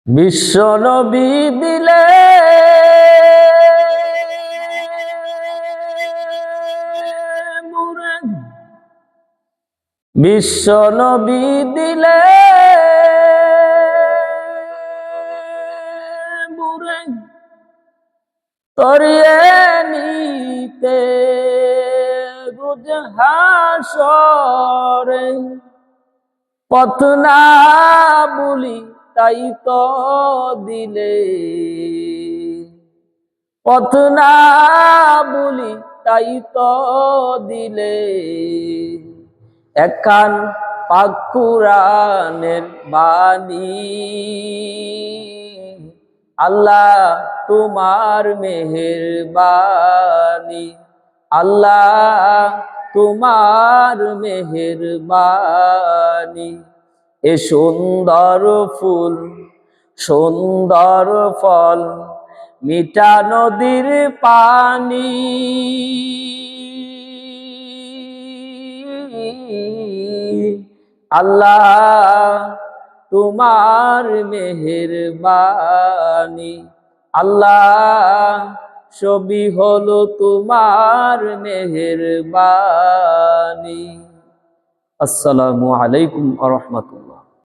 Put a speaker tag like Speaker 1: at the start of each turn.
Speaker 1: বিশ্ব নবী দিলে মুরে, বিশ্ব নবী দিলে মুরে তরিয়ে নিতে রোজ হাসরে, পথ না বলি তাই তো দিলে, পথ না বলি তাই তো দিলে, একখান পাক কুরআনের বাণী। আল্লাহ তোমার মেহেরবানি, আল্লাহ তোমার মেহেরবানি। এ সুন্দর ফুল সুন্দর ফল মিঠা নদীর পানি, আল্লাহ তোমার মেহেরবানি, আল্লাহ সবই হলো তোমার মেহেরবানি। আসসালামু আলাইকুম ওয়া রাহমাতুল্লাহ।